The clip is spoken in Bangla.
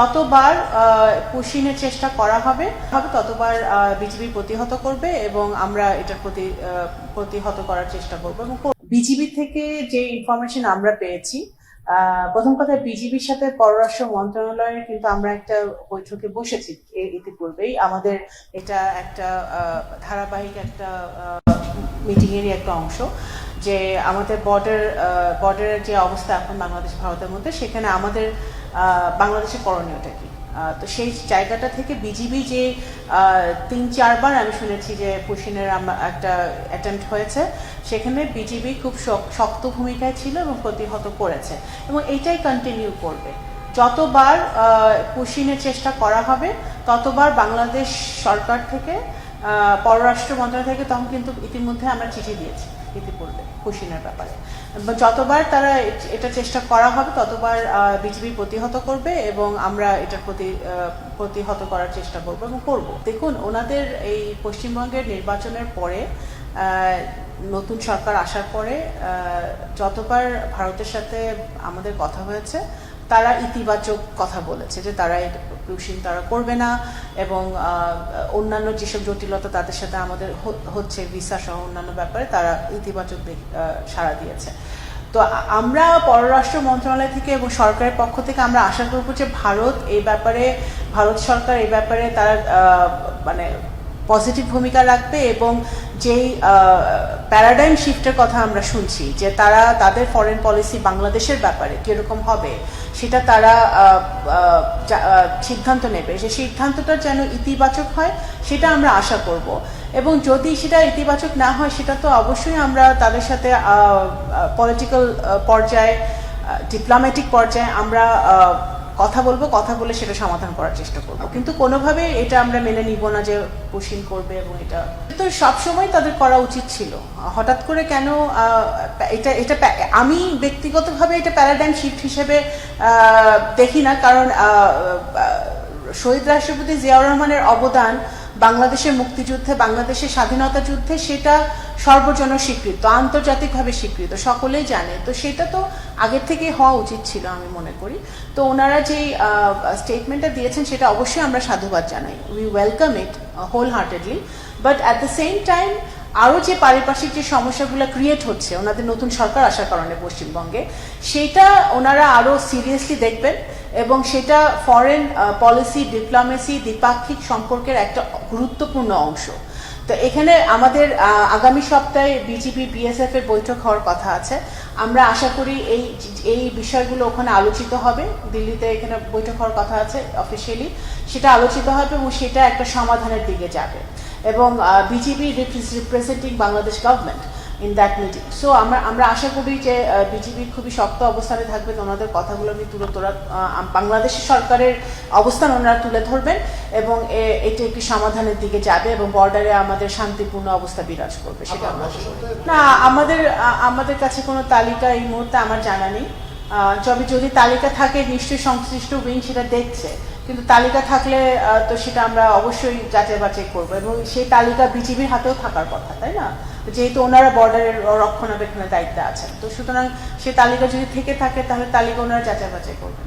যতবার পুশিনের চেষ্টা করা হবে ততবার বিজিবি প্রতিহত করবে এবং আমরা এটার প্রতিহত করার চেষ্টা করব। এবং বিজিবি থেকে যে ইনফরমেশন আমরা পেয়েছি, প্রথম কথা, বিজিবির সাথে পররাষ্ট্র মন্ত্রণালয়ের কিন্তু আমরা একটা বৈঠকে বসেছি ইতিপূর্বেই। আমাদের এটা একটা ধারাবাহিক একটা মিটিং এরই একটা অংশ, যে আমাদের বর্ডারের যে অবস্থা এখন বাংলাদেশ ভারতের মধ্যে, সেখানে আমাদের বাংলাদেশের করণীয়টা কি। তো সেই জায়গাটা থেকে বিজিবি যে ৩-৪ বার আমি শুনেছি যে পুশিনের একটা অ্যাটেম্পট হয়েছে, সেখানে বিজিবি খুব শক্ত ভূমিকায় ছিল এবং প্রতিহত করেছে এবং এইটাই কন্টিনিউ করবে। যতবার পুশিনের চেষ্টা করা হবে ততবার বাংলাদেশ সরকার থেকে, পররাষ্ট্র মন্ত্রণালয় থেকে, তখন কিন্তু ইতিমধ্যে আমরা চিঠি দিয়েছি ইতিপূর্বে পুশিনের ব্যাপারে। যতবার তারা এটা চেষ্টা করা হবে ততবার বিজিবি প্রতিহত করবে এবং আমরা এটার প্রতিহত করার চেষ্টা করবো এবং করব। দেখুন, ওনাদের এই পশ্চিমবঙ্গের নির্বাচনের পরে, নতুন সরকার আসার পরে যতবার ভারতের সাথে আমাদের কথা হয়েছে, তারা ইতিবাচক কথা বলেছে যে তারা পুশিন তারা করবে না এবং অন্যান্য যেসব জটিলতা তাদের সাথে আমাদের হচ্ছে ভিসা সহ অন্যান্য ব্যাপারে তারা ইতিবাচক সাড়া দিয়েছে। তো আমরা পররাষ্ট্র মন্ত্রণালয় থেকে এবং সরকারের পক্ষ থেকে আমরা আশা করব যে ভারত সরকার এই ব্যাপারে তারা মানে পজিটিভ ভূমিকা রাখবে এবং যেই প্যারাডাইম শিফটের কথা আমরা শুনছি যে তারা তাদের ফরেন পলিসি বাংলাদেশের ব্যাপারে কিরকম হবে, সেটা তারা সিদ্ধান্ত নেবে। সেই সিদ্ধান্তটা যেন ইতিবাচক হয় সেটা আমরা আশা করব। এবং যদি সেটা ইতিবাচক না হয়, সেটা তো অবশ্যই আমরা তাদের সাথে পলিটিক্যাল পর্যায়ে, ডিপ্লোম্যাটিক পর্যায়ে আমরা কথা বলে সেটা সমাধান করার চেষ্টা করব। কিন্তু কোনোভাবে এটা আমরা মেনে নিব না যে পুশিন করবে, এবং এটা তো সবসময় তাদের করা উচিত ছিল। হঠাৎ করে কেন এটা আমি ব্যক্তিগতভাবে এটা প্যারাডাইম শিফট হিসেবে দেখি না, কারণ শহীদ রাষ্ট্রপতি জিয়াউর রহমানের অবদান বাংলাদেশের মুক্তিযুদ্ধে, বাংলাদেশের স্বাধীনতা যুদ্ধে, সেটা সর্বজন স্বীকৃত, আন্তর্জাতিকভাবে স্বীকৃত, সকলেই জানে। তো সেটা তো আগের থেকে হওয়া উচিত ছিল আমি মনে করি। তো ওনারা যেই স্টেটমেন্টটা দিয়েছেন সেটা অবশ্যই আমরা সাধুবাদ জানাই, we welcome it whole heartedly. But at the same time আরও যে পারিপার্শ্বিক যে সমস্যাগুলো ক্রিয়েট হচ্ছে ওনাদের নতুন সরকার আসার কারণে পশ্চিমবঙ্গে, সেটা ওনারা আরও সিরিয়াসলি দেখবেন এবং সেটা ফরেন পলিসি, ডিপ্লোমেসি, দ্বিপাক্ষিক সম্পর্কের একটা গুরুত্বপূর্ণ অংশ। তো এখানে আমাদের আগামী সপ্তাহে বিজিবি বিএসএফ এর বৈঠক হওয়ার কথা আছে। আমরা আশা করি এই বিষয়গুলো ওখানে আলোচিত হবে। দিল্লিতে এখানে বৈঠক হওয়ার কথা আছে অফিসিয়ালি, সেটা আলোচিত হবে এবং সেটা একটা সমাধানের দিকে যাবে। এবং BGB representing Bangladesh government in that meeting. So আমরা আশা করি যে বিজিবি খুবই শক্ত অবস্থানে থাকবে, ওনাদের কথাগুলো বাংলাদেশের সরকারের অবস্থান ওনারা তুলে ধরবেন এবং এটা একটি সমাধানের দিকে যাবে এবং বর্ডারে আমাদের শান্তিপূর্ণ অবস্থা বিরাজ করবে। সেটা আমরা না, আমাদের কাছে কোনো তালিকা এই মুহূর্তে আমার জানা নেই। যদি তালিকা থাকে, নিশ্চয়ই সংশ্লিষ্ট উইং সেটা দেখছে, কিন্তু তালিকা থাকলে তো সেটা আমরা অবশ্যই যাচাই বাছাই করবো এবং সেই তালিকা বিজিবির হাতেও থাকার কথা, তাই না? যেহেতু ওনারা বর্ডারের রক্ষণাবেক্ষণের দায়িত্বে আছেন, তো সুতরাং সেই তালিকা যদি থেকে থাকে তাহলে তালিকা ওনারা যাচাই বাছাই করবেন।